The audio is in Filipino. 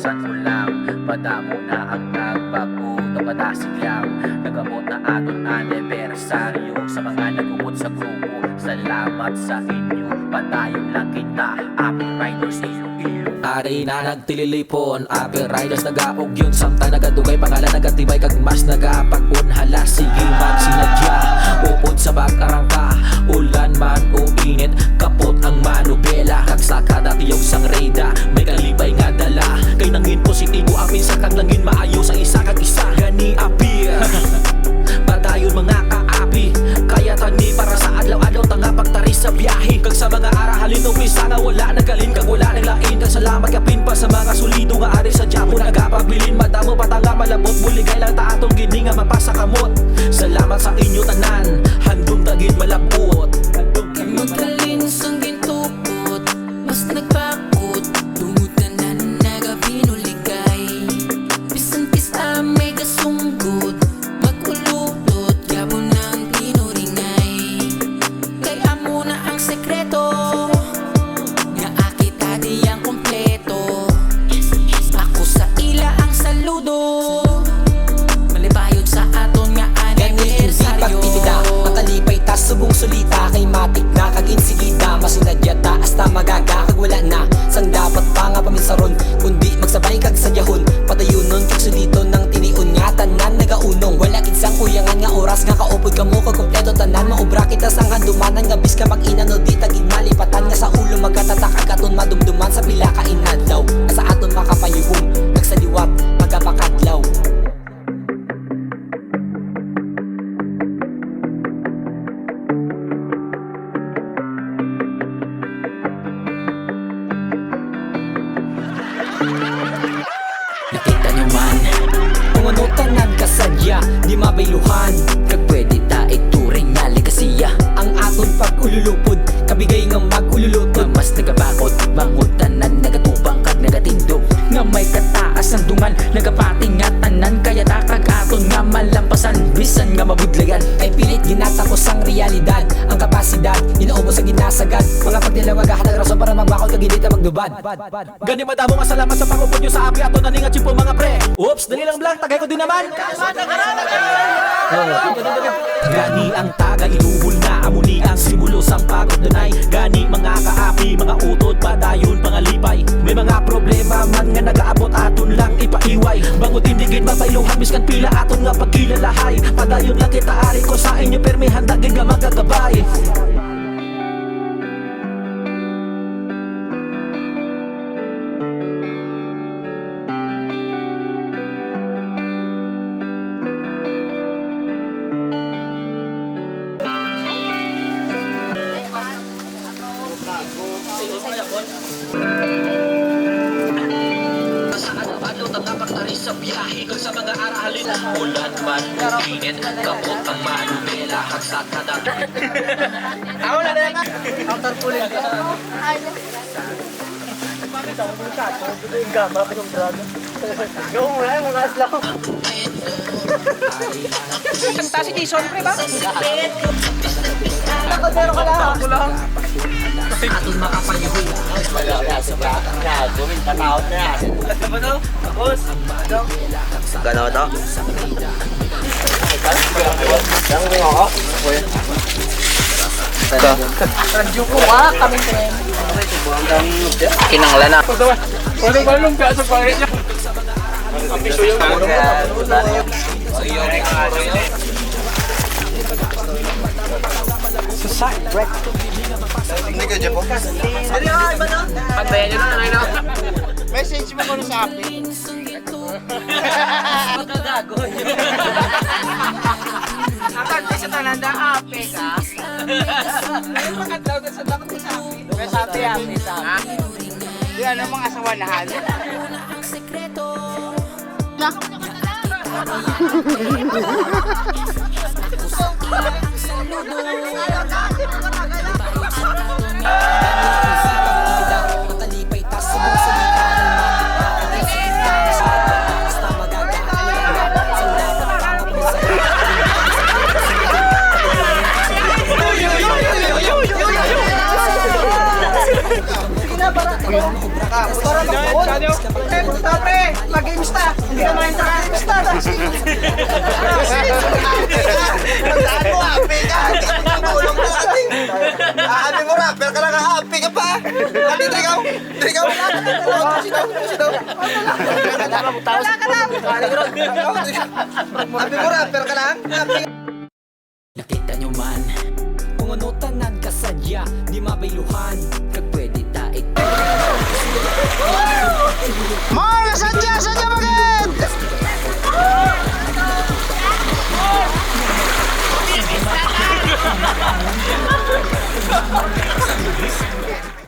nalampasan ko lang. Madamo na ang nagbakuto padasiglaw. Nagamot na aton anibersaryo. Sa mga nagumot sa grupo, salamat sa inyo. Padayon lang kita, Api Riders Iloilo. Ari na nagtililipon, Api Riders nagaog yun. Samtang nagadugay pangalan nagatibay kag mas nagapag-unhala. Sige magsinadya, uod sa bag-arangka. Ulan man o init, kapot ang manubela. Kag sa kada tiyog sang reyda, may kalipay nga dala. Kay nangin positibo ang minsan kag langin maayo sa isa kag isa. Gani api padayon mga kaapi. Kaya tani para sa adlaw-adlaw tanga pagtari sa biyahe. Kag sa mga arahalin umisa nga wala nagaling kag wala naglain. Kag salamat kapin pa sa mga solido nga ari sa Japo nagapabilin. Madamo patanga malabot buligay lang ta atong gini nga mapasa kamot. Salamat sa inyo tanan, handom tagid malabot. Magkalinsang gintupot, mas nagpakot. Tungutan na nagapinuligay. Pisan-pisa may kasunggot. Magkululot, gabo ng pinuringay. Kaya muna ang sekreto nga akita diyang kompleto. Ako sa ila ang saludo. Malipayod sa aton nga anibersaryo. Matalipay ta subong sulita kay matik na kag insigita. Masinadya ta hasta magaga kag wala na sang dapat pa nga paminsaron. Kundi magsabay kag sadyahon, patayunon kag sulito ng tiniun nga tanan nagaunong. Wala kinsang kuyangan nga oras nga kaupod kamo kag kompleto tanan. Maubra kita sang handumanan nga bis ka mag-ina no di tagig malipatan nga sa ulo magkatatak ag aton madumduman sa pila ka inadlaw. Asa aton makapayuhong nagsaliwat magapakadlaw. Nakita nyo man, Kung ano tanan kasadya, di mabailuhan. kag pwede ta ituring nga ligasiya. Ang aton pag-ululupod, kabigay nga Nga mag-ululutod. mas nagabakot, bangot tanan nagatubang kag nagatindog. Nga may kataas ang dungan, nagapati nga tanan. Kaya takag aton nga malampasan, bisan nga mabudlayan. Kay pilit ginatapos ang realidad. Ang kapasidad, inaubos ang ginasagad. Mga pagdilaw magahatag rason para magbakol kag hindi ta magdubad. Gani madamo nga salamat sa pangupod nyo sa api ato naningat po mga pre. Oops, dali lang blang, tagay ko din naman. Gani ang taga iluhol na amuni ang simulo sang pagod nanay. Gani mga kaapi, mga utod, padayon, pangalipay. May mga problema man nga nagaabot aton lang ipaiway. Bangot indigid mapailuhan miskan pila aton nga pagkilalahay. Padayon lang kita ari ko sa inyo permi handagin nga magagabay. Sa ano-ano tagapagtari sa biyahe kag sa mga arahalin. Ulan man o init, kapot ang manubela kag sa kada. Ako na rin ka. Ang tarpulin ka. Kanta si Jason, pre ba? Aton makapayuhon. Ganaw to? Radyo ko ha, kami tren. Kinanglan na. Hindi ka dyan po? Pantayan nyo na, ano? Message mo ko sa akin. Magagago. Akad sa tananda, ape ka. Ano mga daw na sa takot sa ape? May sabi ape sa ape. Di ano mga asawanahan. Matalipay ta subong sulita kay matik na kag insigita. Basta magaga sang dapat pa nga paminsaron. Para mag-on. Para mag-on. Naka-GameStar. Hindi ka main naka-GameStar. Saan mo, happy ka? Hindi ka tutulong na natin. Happy mo, rapper ka lang, happy ka pa. Happy, Drigaw. Drigaw. Sino? Wala ka lang. Happy mo, rapper ka lang. Happy. Nakita nyo man, kung ano tanan kasadya, di mapailuhan.